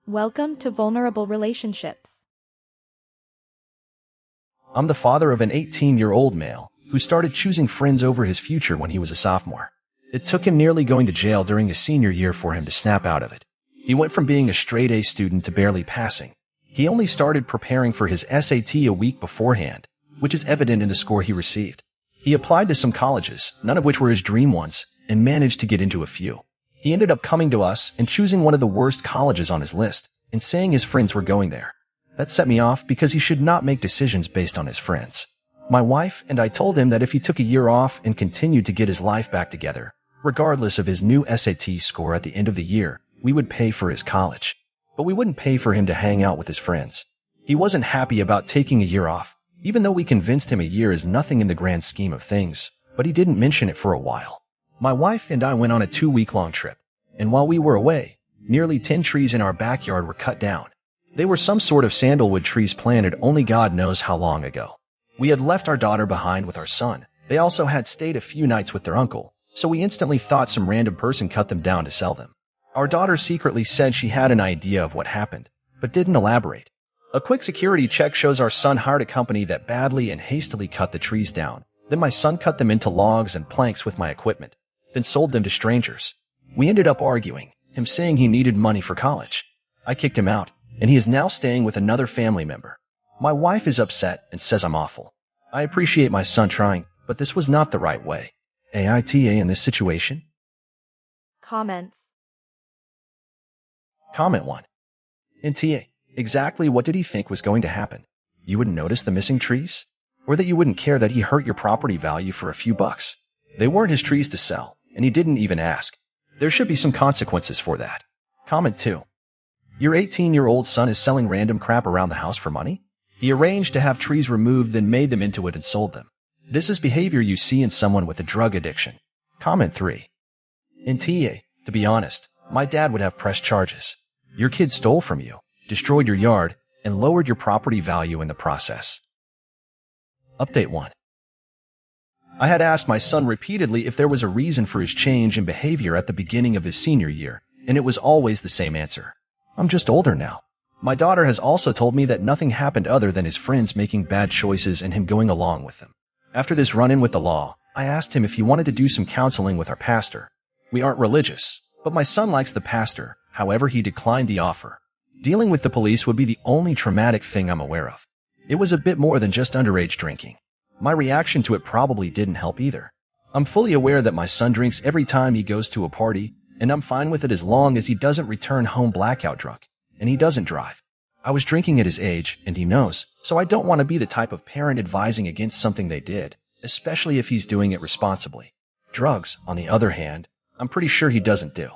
Welcome to Vulnerable Relationships. I'm the father of an 18-year-old male who started choosing friends over his future when he was a sophomore. It took him nearly going to jail during his senior year for him to snap out of it. He went from being a straight-A student to barely passing. He only started preparing for his SAT a week beforehand, which is evident in the score he received. He applied to some colleges, none of which were his dream ones, and managed to get into a few. He ended up coming to us and choosing one of the worst colleges on his list and saying his friends were going there. That set me off because he should not make decisions based on his friends. My wife and I told him that if he took a year off and continued to get his life back together, regardless of his new SAT score at the end of the year, we would pay for his college. But we wouldn't pay for him to hang out with his friends. He wasn't happy about taking a year off, even though we convinced him a year is nothing in the grand scheme of things, but he didn't mention it for a while. My wife and I went on a 2-week-long trip, and while we were away, nearly 10 trees in our backyard were cut down. They were some sort of sandalwood trees planted only God knows how long ago. We had left our daughter behind with our son. They also had stayed a few nights with their uncle, so we instantly thought some random person cut them down to sell them. Our daughter secretly said she had an idea of what happened, but didn't elaborate. A quick security check shows our son hired a company that badly and hastily cut the trees down. Then my son cut them into logs and planks with my equipment, then sold them to strangers. We ended up arguing, him saying he needed money for college. I kicked him out, and he is now staying with another family member. My wife is upset and says I'm awful. I appreciate my son trying, but this was not the right way. AITA in this situation? Comments. Comment 1. NTA, exactly what did he think was going to happen? You wouldn't notice the missing trees? Or that you wouldn't care that he hurt your property value for a few bucks? They weren't his trees to sell, and he didn't even ask. There should be some consequences for that. Comment 2. Your 18-year-old son is selling random crap around the house for money? He arranged to have trees removed, then made them into it and sold them. This is behavior you see in someone with a drug addiction. Comment 3. NTA, to be honest, my dad would have pressed charges. Your kid stole from you, destroyed your yard, and lowered your property value in the process. Update 1. I had asked my son repeatedly if there was a reason for his change in behavior at the beginning of his senior year, and it was always the same answer. I'm just older now. My daughter has also told me that nothing happened other than his friends making bad choices and him going along with them. After this run-in with the law, I asked him if he wanted to do some counseling with our pastor. We aren't religious, but my son likes the pastor. However, he declined the offer. Dealing with the police would be the only traumatic thing I'm aware of. It was a bit more than just underage drinking. My reaction to it probably didn't help either. I'm fully aware that my son drinks every time he goes to a party, and I'm fine with it as long as he doesn't return home blackout drunk, and he doesn't drive. I was drinking at his age, and he knows, so I don't want to be the type of parent advising against something they did, especially if he's doing it responsibly. Drugs, on the other hand, I'm pretty sure he doesn't do.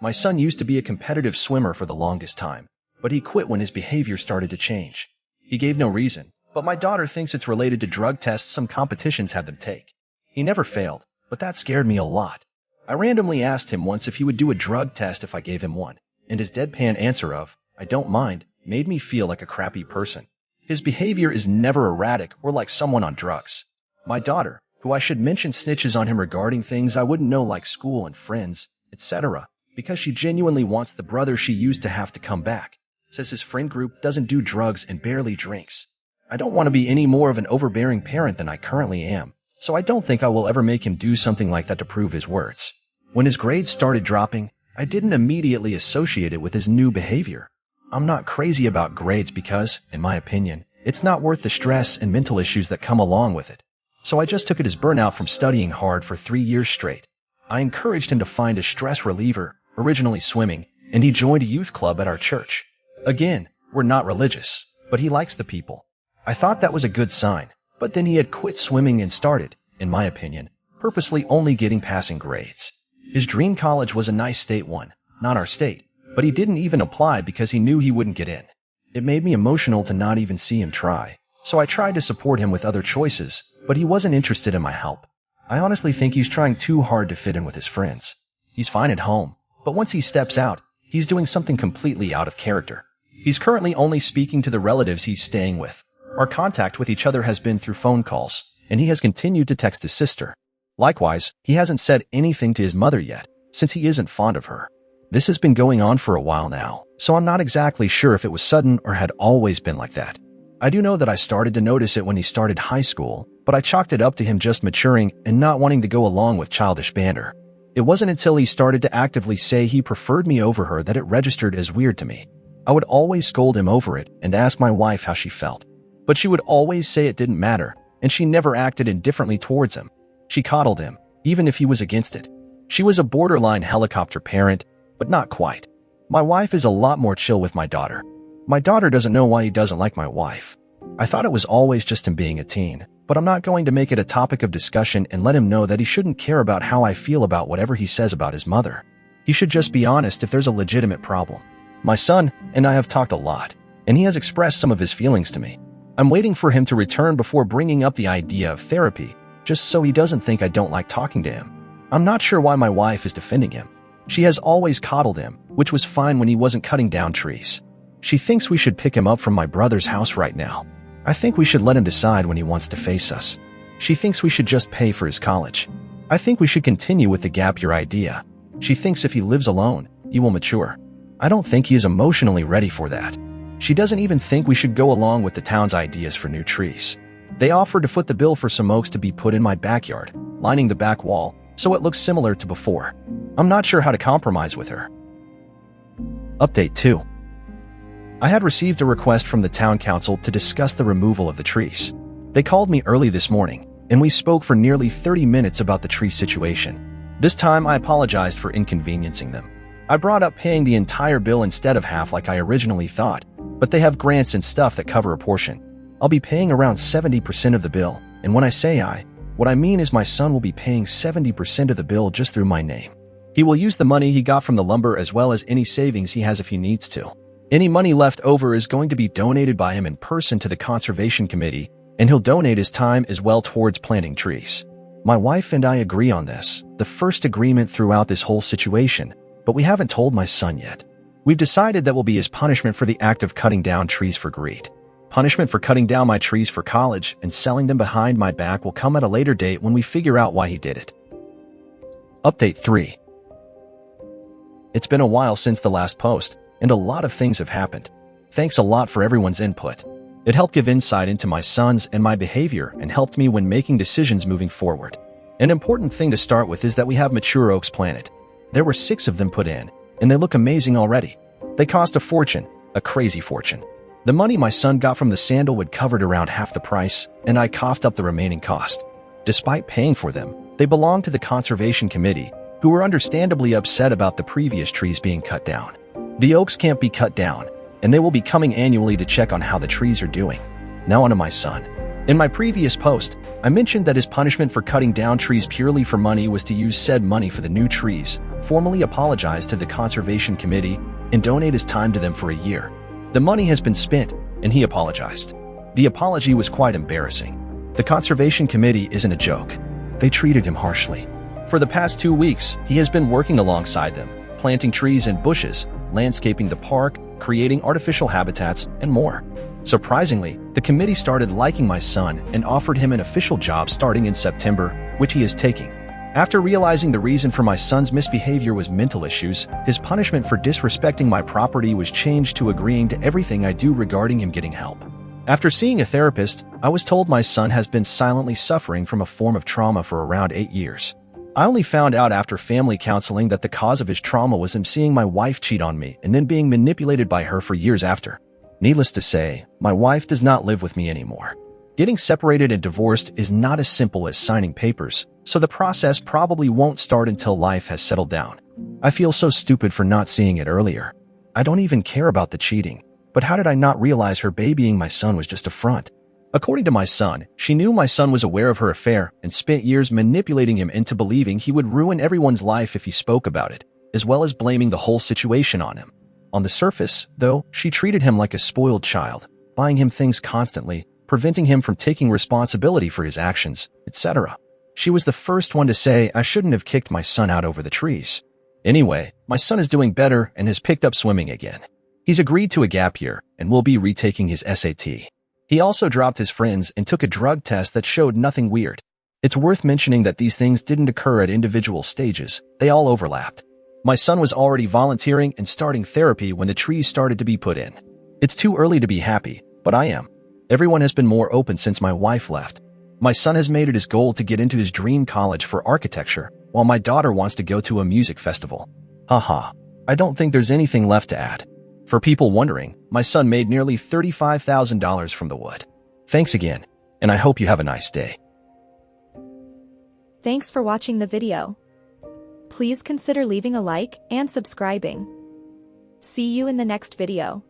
My son used to be a competitive swimmer for the longest time, but he quit when his behavior started to change. He gave no reason, but my daughter thinks it's related to drug tests some competitions had them take. He never failed, but that scared me a lot. I randomly asked him once if he would do a drug test if I gave him one, and his deadpan answer of, "I don't mind," made me feel like a crappy person. His behavior is never erratic or like someone on drugs. My daughter, who I should mention, snitches on him regarding things I wouldn't know like school and friends, etc., because she genuinely wants the brother she used to have to come back. Says his friend group doesn't do drugs and barely drinks. I don't want to be any more of an overbearing parent than I currently am, so I don't think I will ever make him do something like that to prove his words. When his grades started dropping, I didn't immediately associate it with his new behavior. I'm not crazy about grades because, in my opinion, it's not worth the stress and mental issues that come along with it. So I just took it as burnout from studying hard for 3 years straight. I encouraged him to find a stress reliever, originally swimming, and he joined a youth club at our church. Again, we're not religious, but he likes the people. I thought that was a good sign, but then he had quit swimming and started, in my opinion, purposely only getting passing grades. His dream college was a nice state one, not our state, but he didn't even apply because he knew he wouldn't get in. It made me emotional to not even see him try, so I tried to support him with other choices, but he wasn't interested in my help. I honestly think he's trying too hard to fit in with his friends. He's fine at home, but once he steps out, he's doing something completely out of character. He's currently only speaking to the relatives he's staying with. Our contact with each other has been through phone calls, and he has continued to text his sister. Likewise, he hasn't said anything to his mother yet, since he isn't fond of her. This has been going on for a while now, so I'm not exactly sure if it was sudden or had always been like that. I do know that I started to notice it when he started high school, but I chalked it up to him just maturing and not wanting to go along with childish banter. It wasn't until he started to actively say he preferred me over her that it registered as weird to me. I would always scold him over it and ask my wife how she felt, but she would always say it didn't matter, and she never acted indifferently towards him. She coddled him, even if he was against it. She was a borderline helicopter parent, but not quite. My wife is a lot more chill with my daughter. My daughter doesn't know why he doesn't like my wife. I thought it was always just him being a teen, but I'm not going to make it a topic of discussion and let him know that he shouldn't care about how I feel about whatever he says about his mother. He should just be honest if there's a legitimate problem. My son and I have talked a lot, and he has expressed some of his feelings to me. I'm waiting for him to return before bringing up the idea of therapy, just so he doesn't think I don't like talking to him. I'm not sure why my wife is defending him. She has always coddled him, which was fine when he wasn't cutting down trees. She thinks we should pick him up from my brother's house right now. I think we should let him decide when he wants to face us. She thinks we should just pay for his college. I think we should continue with the gap year idea. She thinks if he lives alone, he will mature. I don't think he is emotionally ready for that. She doesn't even think we should go along with the town's ideas for new trees. They offered to foot the bill for some oaks to be put in my backyard, lining the back wall, so it looks similar to before. I'm not sure how to compromise with her. Update 2. I had received a request from the town council to discuss the removal of the trees. They called me early this morning, and we spoke for nearly 30 minutes about the tree situation. This time I apologized for inconveniencing them. I brought up paying the entire bill instead of half like I originally thought, but they have grants and stuff that cover a portion. I'll be paying around 70% of the bill, and when I say what I mean is my son will be paying 70% of the bill just through my name. He will use the money he got from the lumber as well as any savings he has if he needs to. Any money left over is going to be donated by him in person to the Conservation Committee, and he'll donate his time as well towards planting trees. My wife and I agree on this, the first agreement throughout this whole situation, but we haven't told my son yet. We've decided that will be his punishment for the act of cutting down trees for greed. Punishment for cutting down my trees for college and selling them behind my back will come at a later date when we figure out why he did it. Update 3. It's been a while since the last post, and a lot of things have happened. Thanks a lot for everyone's input. It helped give insight into my sons and my behavior and helped me when making decisions moving forward. An important thing to start with is that we have mature oaks planted. There were 6 of them put in, and they look amazing already. They cost a fortune, a crazy fortune. The money my son got from the sandalwood covered around half the price, and I coughed up the remaining cost. Despite paying for them, they belong to the Conservation Committee, who were understandably upset about the previous trees being cut down. The oaks can't be cut down, and they will be coming annually to check on how the trees are doing. Now on to my son. In my previous post, I mentioned that his punishment for cutting down trees purely for money was to use said money for the new trees, formally apologize to the Conservation Committee, and donate his time to them for a year. The money has been spent, and he apologized. The apology was quite embarrassing. The Conservation Committee isn't a joke. They treated him harshly. For the past 2 weeks, he has been working alongside them, planting trees and bushes, landscaping the park, creating artificial habitats, and more. Surprisingly, the committee started liking my son and offered him an official job starting in September, which he is taking. After realizing the reason for my son's misbehavior was mental issues, his punishment for disrespecting my property was changed to agreeing to everything I do regarding him getting help. After seeing a therapist, I was told my son has been silently suffering from a form of trauma for around 8 years. I only found out after family counseling that the cause of his trauma was him seeing my wife cheat on me and then being manipulated by her for years after. Needless to say, my wife does not live with me anymore. Getting separated and divorced is not as simple as signing papers, so the process probably won't start until life has settled down. I feel so stupid for not seeing it earlier. I don't even care about the cheating, but how did I not realize her babying my son was just a front? According to my son, she knew my son was aware of her affair and spent years manipulating him into believing he would ruin everyone's life if he spoke about it, as well as blaming the whole situation on him. On the surface, though, she treated him like a spoiled child, buying him things constantly, preventing him from taking responsibility for his actions, etc. She was the first one to say I shouldn't have kicked my son out over the trees. Anyway, my son is doing better and has picked up swimming again. He's agreed to a gap year and will be retaking his SAT. He also dropped his friends and took a drug test that showed nothing weird. It's worth mentioning that these things didn't occur at individual stages, they all overlapped. My son was already volunteering and starting therapy when the trees started to be put in. It's too early to be happy, but I am. Everyone has been more open since my wife left. My son has made it his goal to get into his dream college for architecture, while my daughter wants to go to a music festival. Haha. I don't think there's anything left to add. For people wondering, my son made nearly $35,000 from the wood. Thanks again, and I hope you have a nice day. Thanks for watching the video. Please consider leaving a like and subscribing. See you in the next video.